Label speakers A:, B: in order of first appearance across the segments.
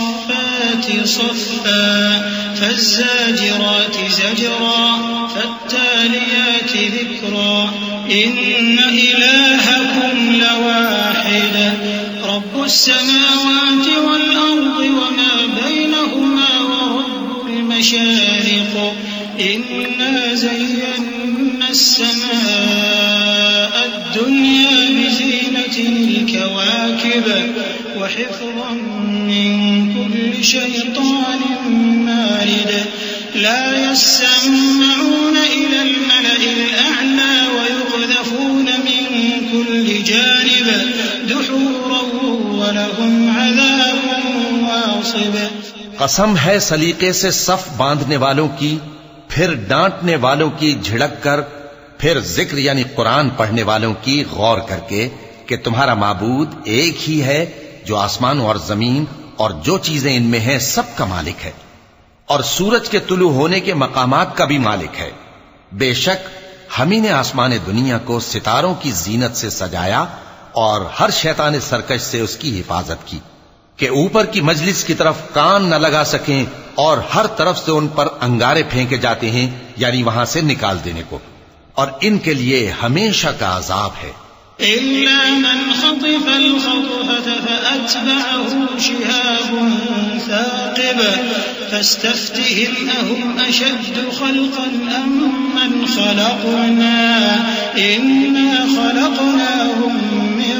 A: वस्साफ़्फ़ाति सफ़्फ़ा फज़्ज़ाजिराति ज़जरा फत्तालियाति ज़िक्रा इन्न इलाहकुम लवाहिद रब्बुस्समावाति वल अर्दि वमा बैनहुमा व रब्बुल मशारिक़ इन्ना ज़य्यन्ना अस्समाअ الدنيا بزينة الكواكب وحفظا من كل شيطان مارد لا يسمعون إلى الملأ الأعلى ويقذفون من كل جانب دحورا ولهم عذاب واصب
B: कसम है सलीके से सफ बांधने वालों की, फिर डांटने वालों की झिड़क कर, फिर जिक्र यानी कुरान पढ़ने वालों की गौर करके कि तुम्हारा माबूद एक ही है जो आसमान और जमीन और जो चीजें इनमें हैं सब का मालिक है, और सूरज के तुलू होने के मकामात का भी मालिक है। बेशक हम ही ने आसमान दुनिया को सितारों की जीनत से सजाया और हर शैतान सरकश से उसकी हिफाजत की कि ऊपर की मजलिस की तरफ कान न लगा सकें और हर तरफ से उन पर अंगारे फेंके जाते हैं, यानी वहां से निकाल देने को, और इनके लिए हमेशा का अजाब है।
A: इल्ला मन खतिफल खतफत फअतबअहु शिहाबुन साक़िब फस्तफ्तिहिम अहुम अशद्दु खल्क़न अम्मन खलक़ना इन्ना खलक़नाहुम मिन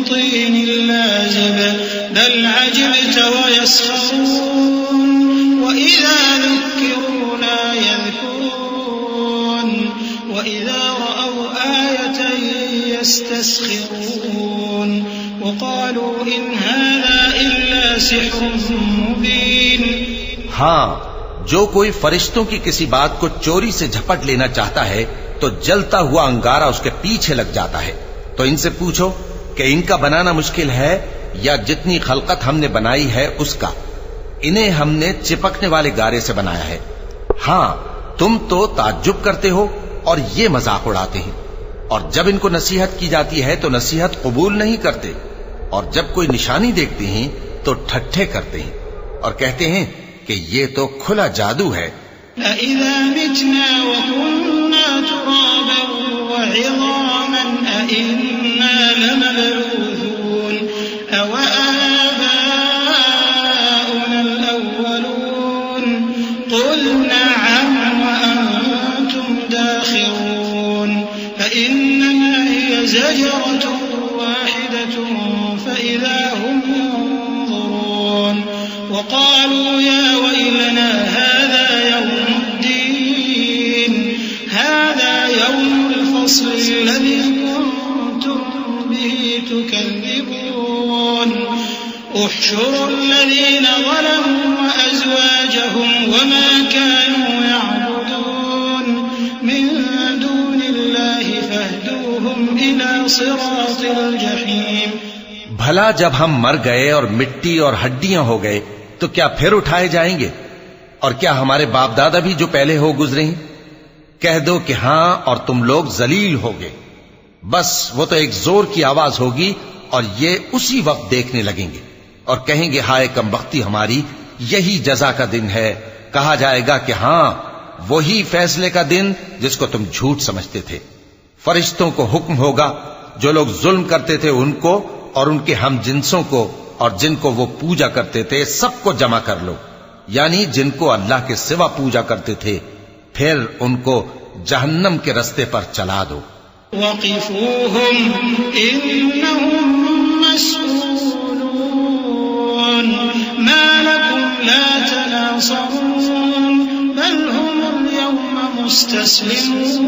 A: तीनिल लाज़िब बल अजिबत व यस्ख़रून व इज़ा ज़ुक्किरू ला यज़्कुरून व इज़ा रअव आयतन यस्तस्ख़िरून व क़ालू इन हाज़ा इल्ला सिह्रुन मुबीन।
B: हाँ, जो कोई फरिश्तों की किसी बात को चोरी से झपट लेना चाहता है तो जलता हुआ अंगारा उसके पीछे लग जाता है। तो इनसे पूछो कि इनका बनाना मुश्किल है या जितनी खलकत हमने बनाई है उसका। इन्हें हमने चिपकने वाले गारे से बनाया है। हाँ, तुम तो ताज्जुब करते हो और ये मजाक उड़ाते हैं, और जब इनको नसीहत की जाती है तो नसीहत कबूल नहीं करते, और जब कोई निशानी देखते हैं तो ठट्ठे करते हैं और कहते हैं कि ये तो खुला जादू है।
A: अइज़ा मितना व कुन्ना तुराबन व इज़ामन अइन्ना लमबऊसून अव आबाउना अल-अव्वलून क़ुल नअम व अंतुम दाखिरून फइन्नमा हिय ज़जरतुन वाहिदतुन फइज़ा हुम यंज़ुरून وقالوا يا ويلنا هذا يوم الدين هذا يوم الفصل الذي كنتم به تكذبون احشروا الذين ظلموا وأزواجهم وما كانوا يعبدون من دون الله فاهدوهم إلى صراط الجحيم।
B: भला जब हम मर गए और मिट्टी और हड्डियां हो गए तो क्या फिर उठाए जाएंगे? और क्या हमारे बाप दादा भी जो पहले हो गुजरे हैं? कह दो कि हां, और तुम लोग जलील होगे। बस वो तो एक जोर की आवाज होगी और ये उसी वक्त देखने लगेंगे और कहेंगे हाय कमबख्ती हमारी, यही जजा का दिन है। कहा जाएगा कि हां, वही फैसले का दिन जिसको तुम झूठ समझते थे। फरिश्तों को हुक्म होगा जो लोग जुल्म करते थे उनको और उनके हम जिन्सों को और जिनको वो पूजा करते थे सबको जमा कर लो, यानी जिनको अल्लाह के सिवा पूजा करते थे, फिर उनको जहन्नम के रस्ते पर चला दो।
A: वक़िफ़ूहुम इन्नहुम मस्ऊलून मा लकुम ला तनासरून बल हुमुल यौमा मुस्तस्लिमून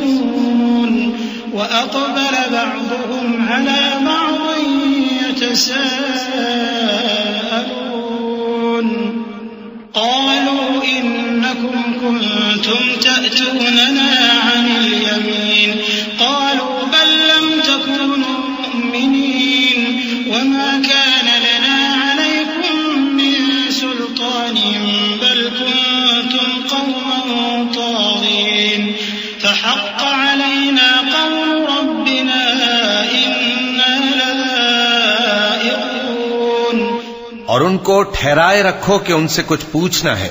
A: व अक़बल बअदुहुम अला बअदिन يتساءلون قالوا إنكم كنتم تأتوننا عن اليمين قالوا بل لم تكونوا مؤمنين وما كان لنا عليكم من سلطان بل كنتم قوما طاغين فحق علينا قول ربنا إنا لذائقون
B: और उनको ठहराए रखो कि उनसे कुछ पूछना है।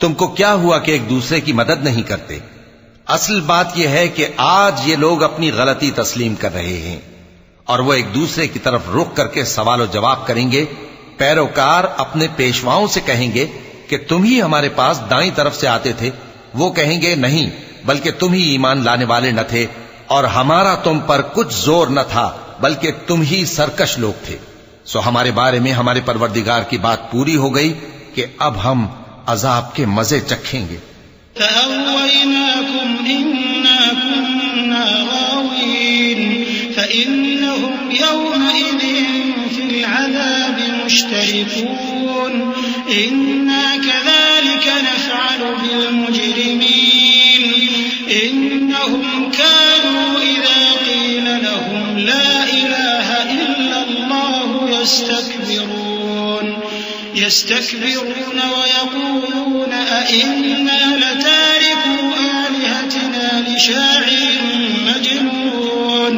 B: तुमको क्या हुआ कि एक दूसरे की मदद नहीं करते? असल बात यह है कि आज ये लोग अपनी गलती तस्लीम कर रहे हैं और वो एक दूसरे की तरफ रुख करके सवाल जवाब करेंगे। पैरोकार अपने पेशवाओं से कहेंगे कि तुम ही हमारे पास दाईं तरफ से आते थे। वो कहेंगे नहीं, बल्कि तुम ही ईमान लाने वाले न थे और हमारा तुम पर कुछ जोर न था, बल्कि तुम ही सरकश लोग थे। सो हमारे बारे में हमारे परवरदिगार की बात पूरी हो गई कि अब हम अजाब के मजे चखेंगे।
A: यस्तकबिरून वयक़ूलून अइन्ना लतारिकू आलिहतिना लिशाइरिन मजनून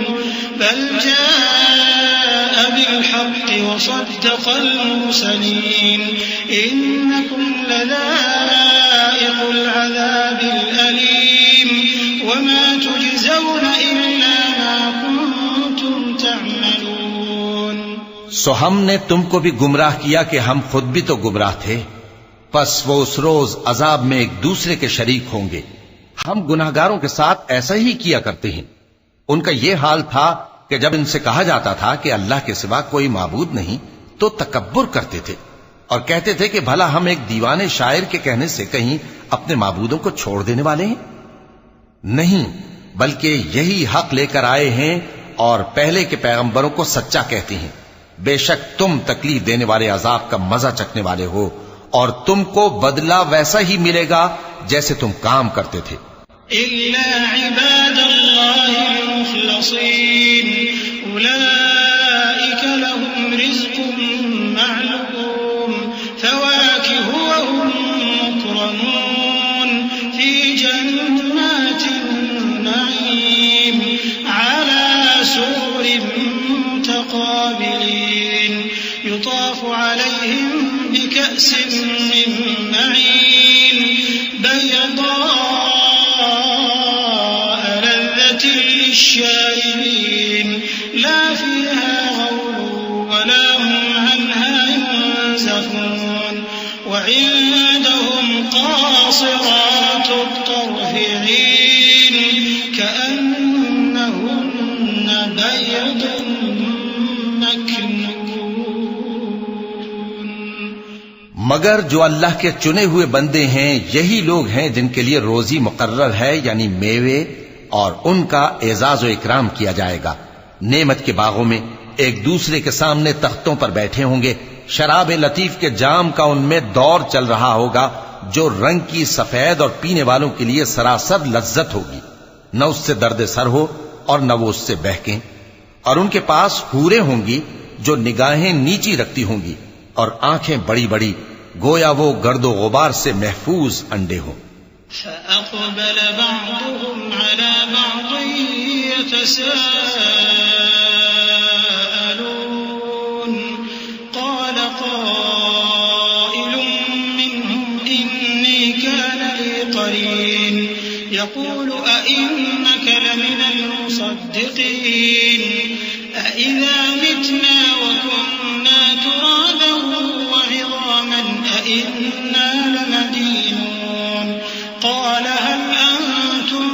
A: बल जाअ बिलहक़्क़ि वसद्दक़ल मुरसलीन इन्नकुम लज़ाइक़ुल अज़ाबिल अलीम वमा तुजज़ौन इल्ला मा कुन्तुम तअमलून।
B: सो हमने तुमको भी गुमराह किया कि हम खुद भी तो गुमराह थे। बस वो उस रोज अजाब में एक दूसरे के शरीक होंगे। हम गुनाहगारों के साथ ऐसा ही किया करते हैं। उनका यह हाल था कि जब इनसे कहा जाता था कि अल्लाह के सिवा कोई माबूद नहीं, तो तकब्बुर करते थे और कहते थे कि भला हम एक दीवाने शायर के कहने से कहीं अपने माबूदों को छोड़ देने वाले हैं? नहीं, बल्कि यही हक लेकर आए हैं और पहले के पैगंबरों को सच्चा कहते हैं। बेशक तुम तकलीफ देने वाले अजाब का मजा चखने वाले हो और तुमको बदला वैसा ही मिलेगा जैसे तुम काम करते थे।
A: इल्ला इबादल्लाहिल मुखलसीन उलाइका लहुम रिज़्क़ुम मअलूम फवाकिहु व हुम मुकरमून फी जन्नातिन नईम अला सुरुरिन मुतक़ाबिलीन युताफ़ु अलैहिम बिकअसिन मिन मईन बैदाअ लज़्ज़तिन लिश्शारिबीन ला फ़ीहा गौलun वला हुम अन्हा युनज़फ़ून व इन्दहुम क़ासिरातुत तर्फ़ ईन कअन्नहुन्न बैदुन
B: मगर जो अल्लाह के चुने हुए बंदे हैं यही लोग हैं जिनके लिए रोजी मुकर्रर है, यानी मेवे, और उनका एजाज व इकराम किया जाएगा। नेमत के बागों में एक दूसरे के सामने तख्तों पर बैठे होंगे। शराब लतीफ के जाम का उनमें दौर चल रहा होगा जो रंग की सफेद और पीने वालों के लिए सरासर लज्जत होगी। न उससे दर्द सर हो और न वो उससे बहकें। और उनके पास हूरें होंगी जो निगाहें नीची रखती होंगी और आंखें बड़ी बड़ी, गोया वो गर्दो गुबार से महफूज अंडे हों।
A: फअक़बल बअदुहुम अला बअदिन यतसाअलून क़ाल क़ाइलुम मिनहुम इन्नी कान ली क़रीन यक़ूलु अइन्नक लमिनल मुसद्दिक़ीन अइज़ा मितना व कुन्ना तुराबन व इज़ामन अइन्ना लमदीनून क़ाल हल अंतुम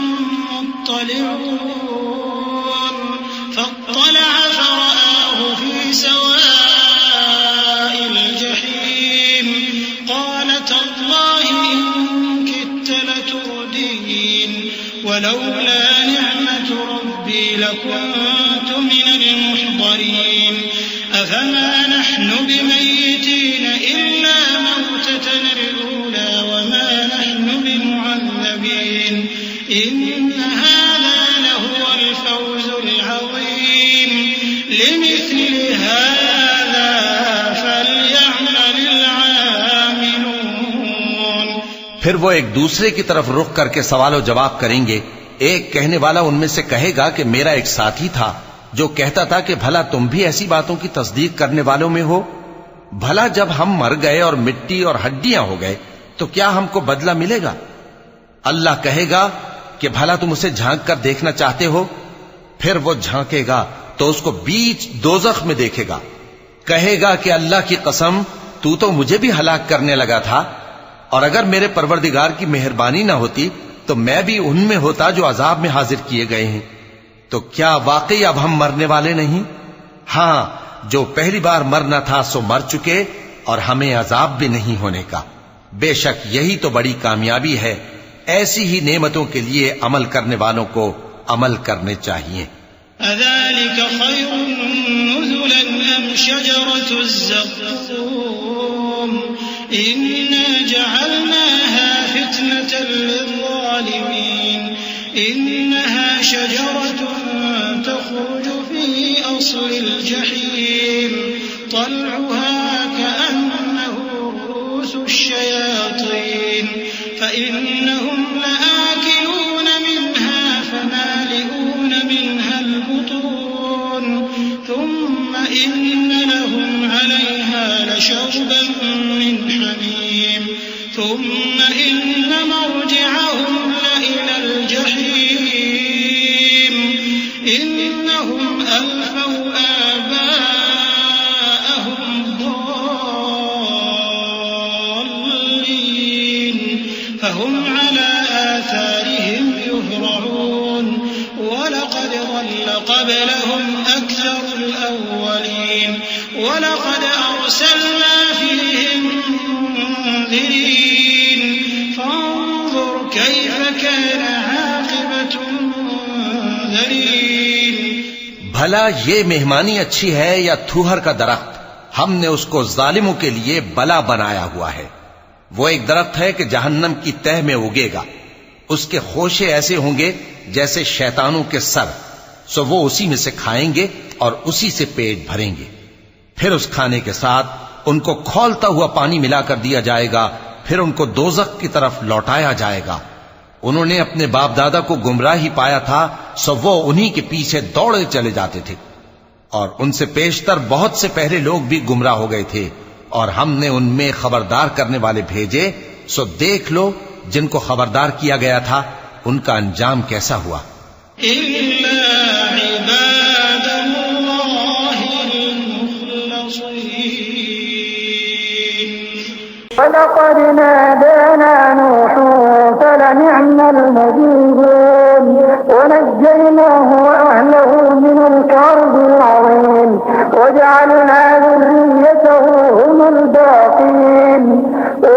A: मुत्तलिऊन फअत्तलअ फरआहु फ़ी सवाइल जहीम क़ाल तल्लाहि इन किदत लतुरदीन वलौला निअमतु रब्बी लकुन्तु मिनल मुहज़रीन अफमा नहनु बिमय्यितीन इल्ला मौततना الأولى वमा नहनु बिमुअज़्ज़बीन इन्न हाज़ा लहुवल फ़ौज़ुल अज़ीम लिमिस्लि हाज़ा फ़लयअमलिल आमिलून।
B: फिर वो एक दूसरे की तरफ रुख करके सवाल जवाब करेंगे। एक कहने वाला उनमें से कहेगा कि मेरा एक साथी था जो कहता था कि भला तुम भी ऐसी बातों की तस्दीक करने वालों में हो। भला जब हम मर गए और मिट्टी और हड्डियां हो गए तो क्या हमको बदला मिलेगा? अल्लाह कहेगा कि भला तुम उसे झांक कर देखना चाहते हो? फिर वो झांकेगा तो उसको बीच दोजख में देखेगा, कहेगा कि अल्लाह की कसम, तू तो मुझे भी हलाक करने लगा था, और अगर मेरे परवरदिगार की मेहरबानी ना होती तो मैं भी उनमें होता जो अजाब में हाजिर किए गए हैं। तो क्या वाकई अब हम मरने वाले नहीं? हां, जो पहली बार मरना था सो मर चुके और हमें अजाब भी नहीं होने का। बेशक यही तो बड़ी कामयाबी है। ऐसी ही नेमतों के लिए अमल करने वालों को अमल करने चाहिए।
A: अज़ालिक खैरुन नुज़ुलन अम शजरतुज़्ज़क़ूम इन्ना जअलनाहा फितनतन लिज़्ज़ालिमीन इन्नहा शजरतुन तख़रुजु फ़ी अस्लिल जहीम तल्उहा कअन्नहु रूसुश शयातीन फ़इन्नहुम लआकिलून मिन्हा फमालिऊन मिन्हा البطون ثم إن لهم عليها لشوبا من حميم ثم إن مرجعهم لإلى الجحيم إنهم ألفوا آباءهم ضالين فهم على آثارهم يهرعون ولقد ضل قبلهم أكثر الأولين ولقد أرسلنا فيهم منذرين فانظر كيف كان عاقبة المنذرين।
B: भला ये मेहमानी अच्छी है या थूहर का दरख्त? हमने उसको जालिमों के लिए बला बनाया हुआ है। वो एक दरख्त है कि जहन्नम की तह में उगेगा। उसके खोशे ऐसे होंगे जैसे शैतानों के सर, सो वो उसी में से खाएंगे और उसी से पेट भरेंगे। फिर उस खाने के साथ उनको खौलता हुआ पानी मिलाकर दिया जाएगा, फिर उनको दोजख की तरफ लौटाया जाएगा। उन्होंने अपने बाप दादा को गुमराह ही पाया था, सो वो उन्हीं के पीछे दौड़े चले जाते थे, और उनसे पेशतर बहुत से पहले लोग भी गुमराह हो गए थे, और हमने उनमें खबरदार करने वाले भेजे। सो देख लो जिनको खबरदार किया गया था उनका अंजाम कैसा हुआ।
C: وَلَقَدْ نَادَانَا نُوحٌ فَلَنِعْمَ الْمُجِيبُونَ وَنَجَّيْنَاهُ وَأَهْلَهُ مِنَ الْكَرْبِ الْعَظِيمِ وَجَعَلْنَا ذُرِّيَّتَهُ هُمُ الْبَاقِينَ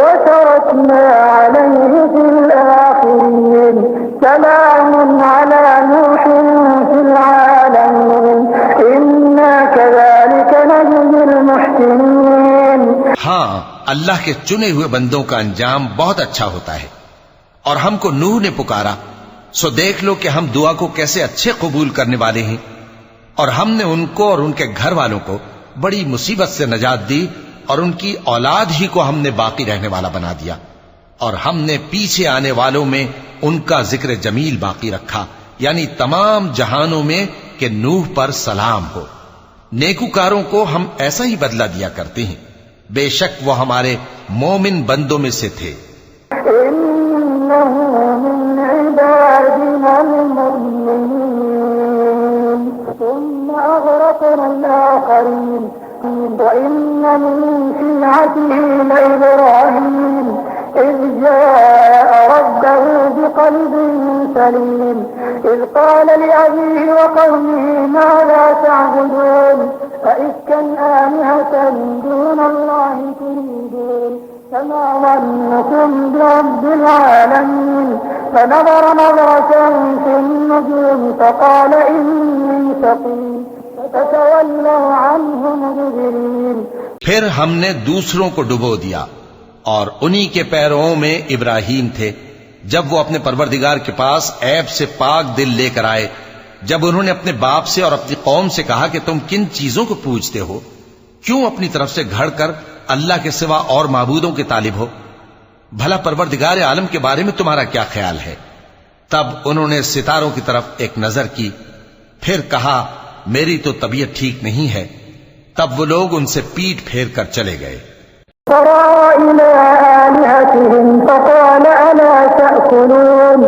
C: وَتَرَكْنَا عَلَيْهِ فِي الْآخِرِينَ سَلَامٌ عَلَى نُوحٍ فِي الْعَالَمِينَ إِنَّا كَذَلِكَ نَجْزِي الْمُحْسِنِينَ।
B: हाँ, अल्लाह के चुने हुए बंदों का अंजाम बहुत अच्छा होता है। और हमको नूह ने पुकारा, सो देख लो कि हम दुआ को कैसे अच्छे कबूल करने वाले हैं। और हमने उनको और उनके घर वालों को बड़ी मुसीबत से नजात दी, और उनकी औलाद ही को हमने बाकी रहने वाला बना दिया। और हमने पीछे आने वालों में उनका जिक्र जमील बाकी रखा, यानी तमाम जहानों में कि नूह पर सलाम हो। नेकूकारों को हम ऐसा ही बदला दिया करते हैं। बेशक वो हमारे मोमिन बंदों में से थे।
C: إذ جاء ربه بقلب سليم إذ قال لأبيه وقومه ماذا تعبدون أئفكا آلهة دون الله تريدون فما ظنكم برب العالمين فنظر نظرة في النجوم فقال إني سقيم فتولوا عنه مدبرين।
B: फिर हमने दूसरों को डुबो दिया, और उन्हीं के पैरों में इब्राहीम थे जब वो अपने परवरदिगार के पास ऐब से पाक दिल लेकर आए। जब उन्होंने अपने बाप से और अपनी कौम से कहा कि तुम किन चीजों को पूजते हो, क्यों अपनी तरफ से घड़ कर अल्लाह के सिवा और माबूदों के तालिब हो? भला परवरदिगार आलम के बारे में तुम्हारा क्या ख्याल है? तब उन्होंने सितारों की तरफ एक नजर की, फिर कहा मेरी तो तबीयत ठीक नहीं है। तब वो लोग उनसे पीठ फेर कर चले गए।
C: فرأى إلى آلهتهم فقال ألا تأكلون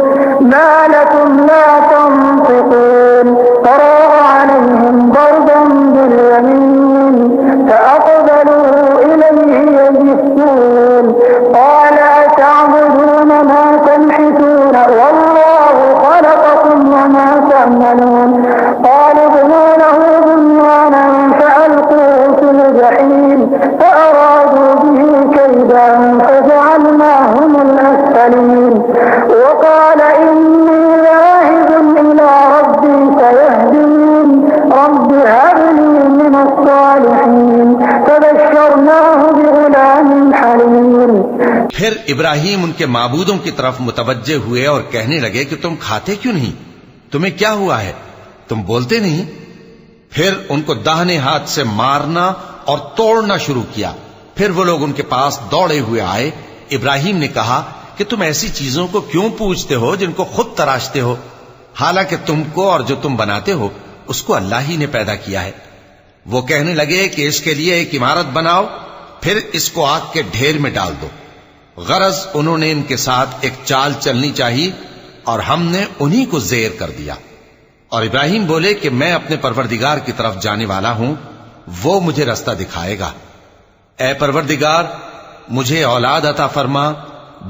C: ما لكم لا تنطقون فراغ عليهم ضربا باليمين فأقبلوا إليه يزفون قال أتعبدون ما تنحتون والله خلقكم وما تعملون قالوا ابنوا له بنيانا فألقوه في الجحيم فأرادوا به كيدا فجعلناهم الأسفلين وقال إني ذاهب إلى ربي سيهدين رب هب لي من الصالحين فبشرناه بغلام حليم।
B: फिर इब्राहिम उनके माबूदों की तरफ मुतवज्जे हुए और कहने लगे कि तुम खाते क्यों नहीं? तुम्हें क्या हुआ है? तुम बोलते नहीं? फिर उनको दाहिने हाथ से मारना और तोड़ना शुरू किया। फिर वो लोग उनके पास दौड़े हुए आए। इब्राहिम ने कहा कि तुम ऐसी चीजों को क्यों पूजते हो जिनको खुद तराशते हो, हालांकि तुमको और जो तुम बनाते हो उसको अल्लाह ही ने पैदा किया है। वो कहने लगे कि इसके लिए एक इमारत बनाओ, फिर इसको आग के ढेर में डाल दो। गरज उन्होंने इनके साथ एक चाल चलनी चाहिए और हमने उन्हीं को ज़ेर कर दिया। और इब्राहिम बोले कि मैं अपने परवरदिगार की तरफ जाने वाला हूं, वो मुझे रास्ता दिखाएगा। ऐ परवरदिगार, मुझे औलाद अता फरमा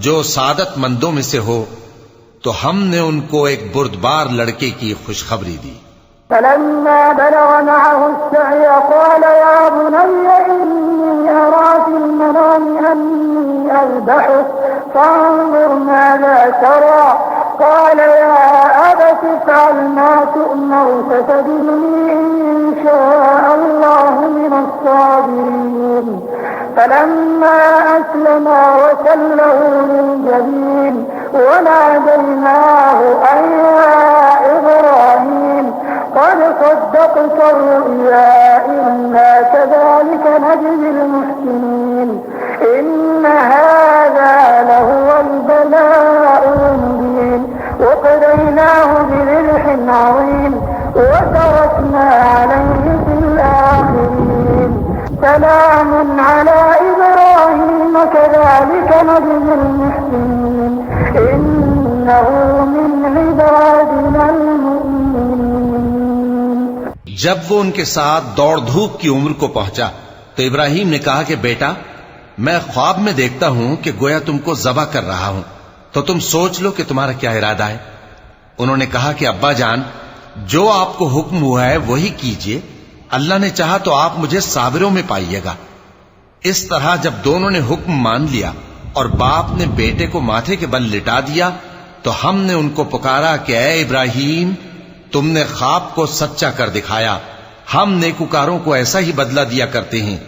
B: जो सादतमंदों में से हो। तो हमने उनको एक बुर्दबार लड़के की खुशखबरी दी।
C: فلما بلغ معه السعي قال يا بني إني أرى في المنام أني أذبحك فانظر ماذا ترى قال يا أبت افعل ما تؤمر ستجدني إن شاء الله من الصابرين فلما أسلما وتله للجبين وناديناه أن يا إبراهيم قد صدقت الرؤيا إنا كذلك نجزي المحسنين إن هذا لهو البلاء المبين وقضيناه بذبح عظيم وتركنا عليه في الآخرين سلام على إبراهيم كذلك نجزي المحسنين إنه من عبادنا المؤمنين।
B: जब वो उनके साथ दौड़ धूप की उम्र को पहुंचा तो इब्राहिम ने कहा कि बेटा, मैं ख्वाब में देखता हूं कि गोया तुमको ज़बह कर रहा हूं, तो तुम सोच लो कि तुम्हारा क्या इरादा है। उन्होंने कहा कि अब्बा जान, जो आपको हुक्म हुआ है वही कीजिए। अल्लाह ने चाहा तो आप मुझे साबिरों में पाइएगा। इस तरह जब दोनों ने हुक्म मान लिया और बाप ने बेटे को माथे के बल लिटा दिया तो हमने उनको पुकारा कि ऐ इब्राहिम, तुमने ख्वाब को सच्चा कर दिखाया। हम नेकुकारों को ऐसा ही बदला दिया करते हैं।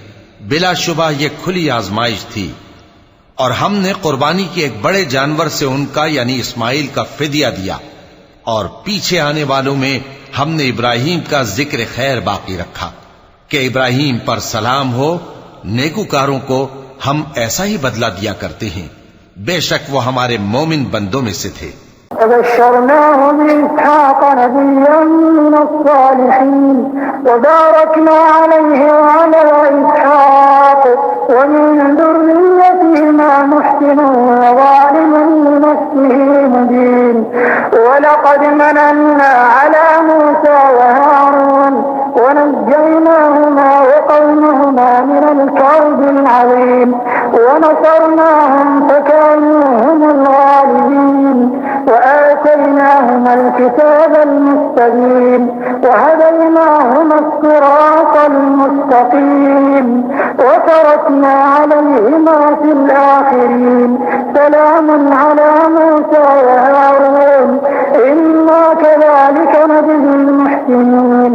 B: बिलाशुबा ये खुली आजमाइश थी और हमने कुर्बानी के एक बड़े जानवर से उनका यानी इस्माइल का फिदिया दिया और पीछे आने वालों में हमने इब्राहिम का जिक्र खैर बाकी रखा कि इब्राहिम पर सलाम हो। नेकुकारों को हम ऐसा ही बदला दिया करते हैं। बेशक वो हमारे मोमिन बंदों में से थे।
C: فبشرناه بإسحاق نبيا من الصالحين وباركنا عليه وعلى إسحاق ومن ذريتهما محسن وظالم لنفسه مبين ولقد مننا على موسى وهارون ونجيناهما وقومهما من الكرب العظيم ونصرناهم فكانوا هم الغالبين وآتيناهما الكتاب المستبين وهديناهما الصراط المستقيم وتركنا عليهما في الآخرين سلام على موسى وهارون إنا كذلك نجزي المحسنين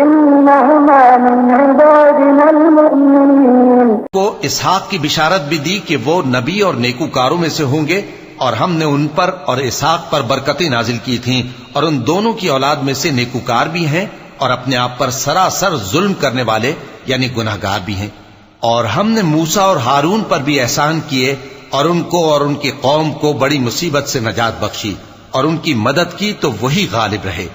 C: إنهما من عبادنا المؤمنين।
B: को इसहाक की बिशारत भी दी कि वो नबी और नेकुकारों में से होंगे और हमने उन पर और इसहाक पर बरकतें नाजिल की थीं और उन दोनों की औलाद में से नेकुकार भी हैं और अपने आप पर सरासर जुल्म करने वाले यानी गुनाहगार भी हैं। और हमने मूसा और हारून पर भी एहसान किए और उनको और उनकी कौम को बड़ी मुसीबत से नजात बख्शी और उनकी मदद की तो वही गालिब रहे।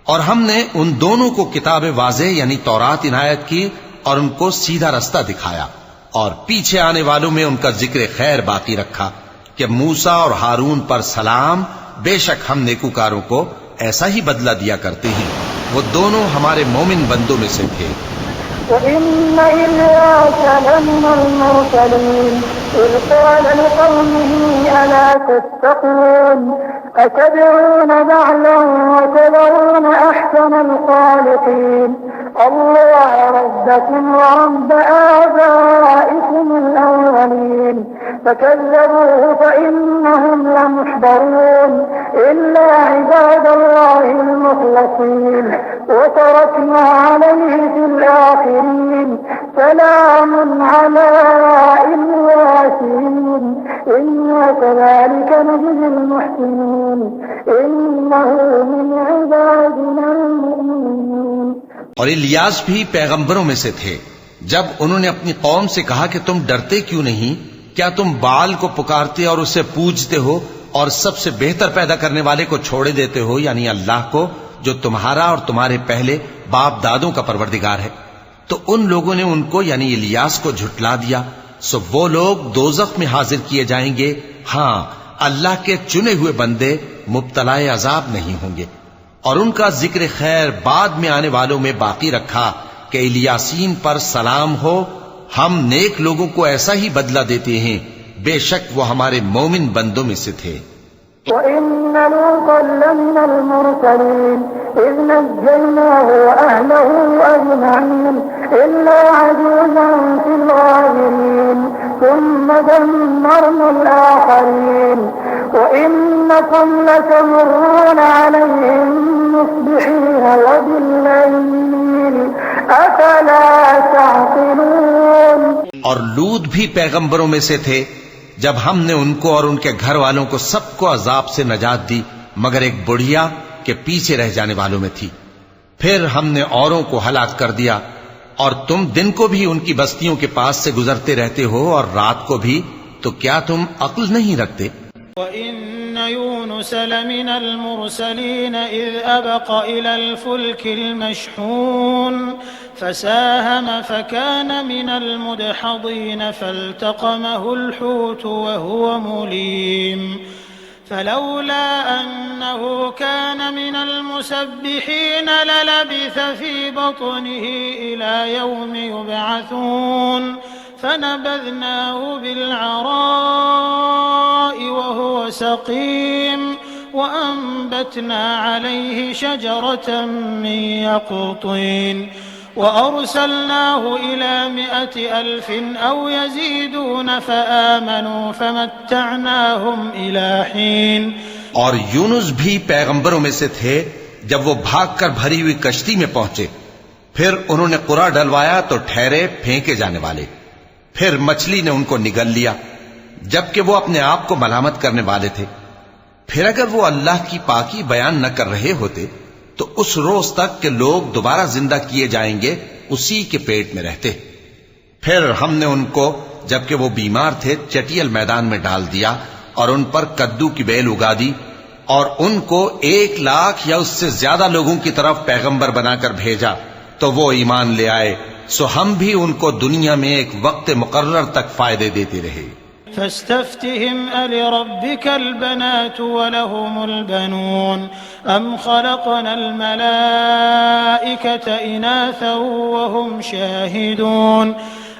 B: और हमने उन दोनों को किताब वाज़ेह यानी तौरात इनायत की और उनको सीधा रास्ता दिखाया, और पीछे आने वालों में उनका जिक्र खैर बाकी रखा कि मूसा और हारून पर सलाम, बेशक हम नेकूकारों को ऐसा ही बदला दिया करते हैं। वो दोनों हमारे मोमिन बंदों में से थे।
C: وإن إلياس لمن المرسلين إذ قال لقومه ألا تتقون أتدعون بعلا وتذرون أحسن الخالقين الله ربكم ورب آبائكم الأولين فكذبوه فإنهم لمحضرون إلا عباد الله المخلصين وتركنا عليه في الآخرين سلام على الياسين إنا كذلك نجزي المحسنين إنه من عبادنا المؤمنين।
B: और इलियास भी पैगंबरों में से थे। जब उन्होंने अपनी कौम से कहा कि तुम डरते क्यों नहीं, क्या तुम बाल को पुकारते और उसे पूजते हो और सबसे बेहतर पैदा करने वाले को छोड़े देते हो, यानी अल्लाह को, जो तुम्हारा और तुम्हारे पहले बाप दादों का परवरदिगार है। तो उन लोगों ने उनको यानी इलियास को झुटला दिया, सो वो लोग दोज़ख में हाजिर किए जाएंगे। हां, अल्लाह के चुने हुए बंदे मुब्तलाए अजाब नहीं होंगे। और उनका जिक्र खैर बाद में आने वालों में बाकी रखा कि इलियासीन पर सलाम हो, हम नेक लोगों को ऐसा ही बदला देते हैं, बेशक वो हमारे मोमिन बंदों में से थे।
C: وإن لوطا لمن المرسلين إذ نجيناه وأهله أجمعين إلا عجوزا في الغابرين ثم دمرنا الآخرين وإنكم لتمرون عليهم مصبحين وبالليل أفلا تعقلون।
B: और लूत भी पैगंबरों में से थे। जब हमने उनको और उनके घर वालों को सबको अजाब से नजात दी, मगर एक बुढ़िया के पीछे रह जाने वालों में थी। फिर हमने औरों को हलाक कर दिया, और तुम दिन को भी उनकी बस्तियों के पास से गुजरते रहते हो और रात को भी, तो क्या तुम अक्ल नहीं रखते?
A: وإن يونس لمن المرسلين إذ أبق إلى الفلك المشحون فساهم فكان من المدحضين فالتقمه الحوت وهو مليم فلولا أنه كان من المسبحين للبث في بطنه إلى يوم يبعثون فنبذناه بالعراء وهو سقيم وأنبتنا عليه شجرة من يقطين وأرسلناه إلى 100,000 أو يزيدون فآمنوا فمتعناهم إلى حين।
B: और यूनुस भी पैगंबरों में से थे। जब वो भागकर भरी हुई कश्ती में पहुंचे, फिर उन्होंने कुरा डलवाया तो ठहरे फेंके जाने वाले। फिर मछली ने उनको निगल लिया, जबकि वो अपने आप को मलामत करने वाले थे। फिर अगर वो अल्लाह की पाकी बयान न कर रहे होते तो उस रोज तक के लोग दोबारा जिंदा किए जाएंगे उसी के पेट में रहते। फिर हमने उनको, जबकि वो बीमार थे, चटियल मैदान में डाल दिया और उन पर कद्दू की बेल उगा दी, और उनको 1,00,000 या उससे ज्यादा लोगों की तरफ पैगंबर बनाकर भेजा, तो वो ईमान ले आए। सो हम भी उनको दुनिया में एक वक्त मुकर्रर तक फायदे देते रहे।
A: فاستفتهم ألربك البنات ولهم البنون أم خلقنا الملائكة إناثا وهم شاهدون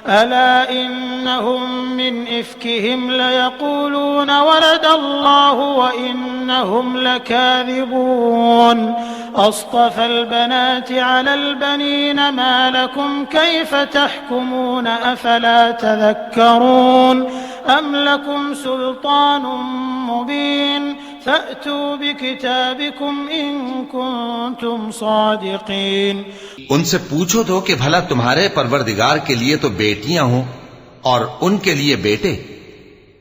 A: ألا إنهم من إفكهم ليقولون ولد الله وإنهم لكاذبون أصطفى البنات على البنين ما لكم كيف تحكمون أفلا تذكرون أم لكم سلطان مبين فأتوا بكتابكم إن كنتم صادقين।
B: उनसे पूछो तो कि भला तुम्हारे परवरदिगार के लिए तो बेटियां हों और उनके लिए बेटे,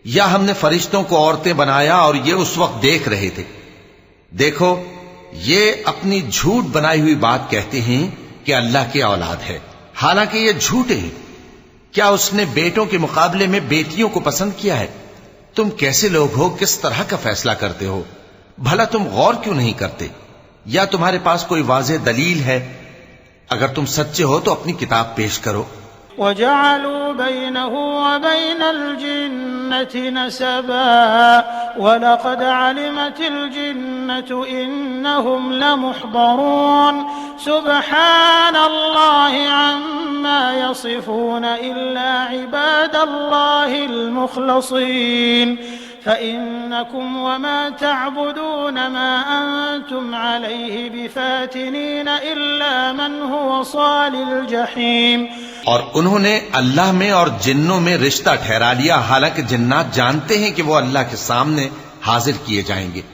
B: या हमने फरिश्तों को औरतें बनाया और ये उस वक्त देख रहे थे। देखो, ये अपनी झूठ बनाई हुई बात कहते हैं कि अल्लाह की औलाद है, हालांकि ये झूठे हैं। क्या उसने बेटों के मुकाबले में बेटियों को पसंद किया है? तुम कैसे लोग हो, किस तरह का फैसला करते हो? भला तुम गौर क्यों नहीं करते? या तुम्हारे पास कोई वाज़ेह दलील है? अगर तुम सच्चे हो तो अपनी किताब पेश करो।
A: वजअलू बैनहु व बैनल जिन्नति नसबा वलक़द अलिमतिल जिन्नतु इन्नहुम लमुहदरून सुब्हानल्लाहि अम्मा यसिफून इल्ला इबादल्लाहिल मुख़लसीन फ़इन्नकुम वमा तअबुदून मा अंतुम अलैहि बिफ़ातिनीन इल्ला मन हुवा सालिल जहीम।
B: और उन्होंने अल्लाह में और जिन्नों में रिश्ता ठहरा लिया, हालांकि जिन्नात जानते हैं कि वो अल्लाह के सामने हाजिर किए जाएंगे।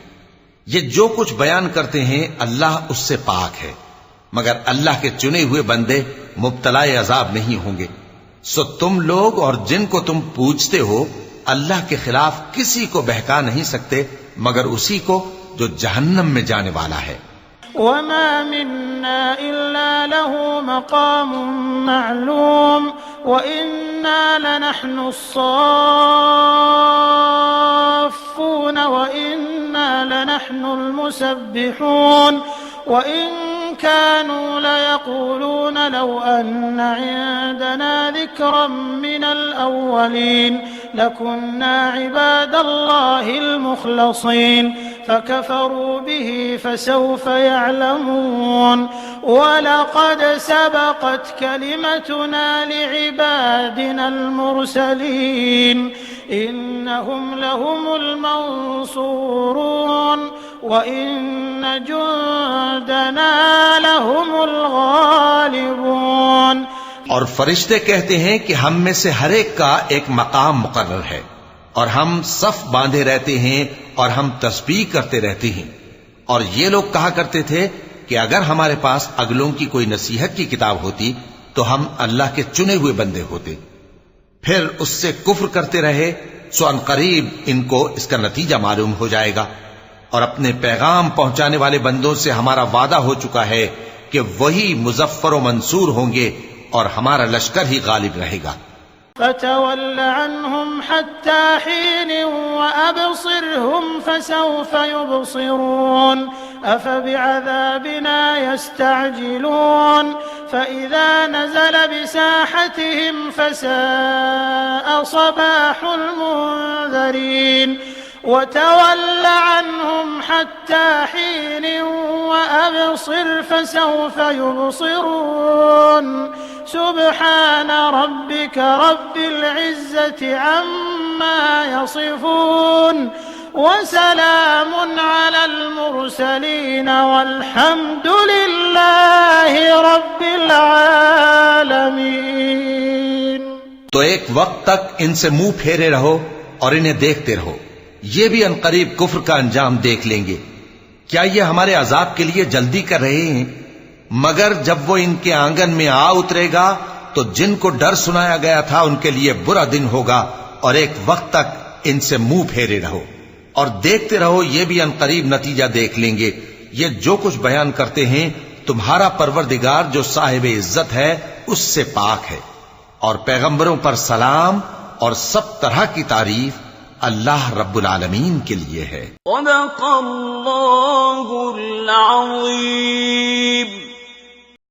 B: ये जो कुछ बयान करते हैं अल्लाह उससे पाक है, मगर अल्लाह के चुने हुए बंदे मुब्तलाए अजाब नहीं होंगे। सो तुम लोग और जिनको तुम पूजते हो अल्लाह के खिलाफ किसी को बहका नहीं सकते मगर उसी को जो जहन्नम में जाने वाला है।
A: वमा मिन्ना इल्ला लहू मकामुम मालूम व इन्ना लनहनु स्साफ़ून व इन्ना लनहनुल मुसब्बिहून व इन कानू लयक़ूलून लौ अन्ना इंदना ज़िक्रन मिनल अव्वलीन लकुन्ना इबादल्लाहिल मुख़लसीन फ़कफ़रू बिही फ़सौफ़ यअलमून वलक़द सबक़त कलिमतुना लिइबादिनल मुरसलीन इन्नहुम लहुमुल मंसूरून व इन्न जुंदना लहुमुल गालिबून।
B: और फरिश्ते कहते हैं कि हम में से हर एक का एक मकाम मुकर्रर है और हम सफ बांधे रहते हैं और हम तस्बीह करते रहते हैं। और ये लोग कहा करते थे कि अगर हमारे पास अगलों की कोई नसीहत की किताब होती तो हम अल्लाह के चुने हुए बंदे होते। फिर उससे कुफ्र करते रहे, सो अनकरीब इनको इसका नतीजा मालूम हो जाएगा। और अपने पैगाम पहुंचाने वाले बंदों से हमारा वादा हो चुका है कि वही मुजफ्फर व मंसूर होंगे और हमारा लश्कर ही गालिब रहेगा।
A: फ़तवल्ल अन्हुम हत्ता हीन व अबसिरहुम फ़सौफ़ युबसिरून अफ़बिअज़ाबिना यस्तअजिलून फ़इज़ा नज़ल बिसाहतिहिम फ़साअ सबाहुल मुंज़रीन वतवल्ल अन्हुम हत्ता हीन व अबसिर फ़सौफ़ युबसिरून सुब्हान रब्बिक रब्बिल इज़्ज़ति अम्मा यसिफून वसलामुन अलल मुरसलीन वल्हम्दुलिल्लाहि रब्बिल आलमीन।
B: तो एक वक्त तक इनसे मुंह फेरे रहो और इन्हें देखते रहो, ये भी अनकरीब कुफ्र का अंजाम देख लेंगे। क्या ये हमारे अजाब के लिए जल्दी कर रहे हैं? मगर जब वो इनके आंगन में आ उतरेगा तो जिनको डर सुनाया गया था उनके लिए बुरा दिन होगा। और एक वक्त तक इनसे मुंह फेरे रहो और देखते रहो, ये भी अनकरीब नतीजा देख लेंगे। ये जो कुछ बयान करते हैं तुम्हारा परवरदिगार जो साहिब इज्जत है उससे पाक है। और पैगंबरों पर सलाम और सब तरह की तारीफ अल्लाह रब्बुल आलमीन के लिए है।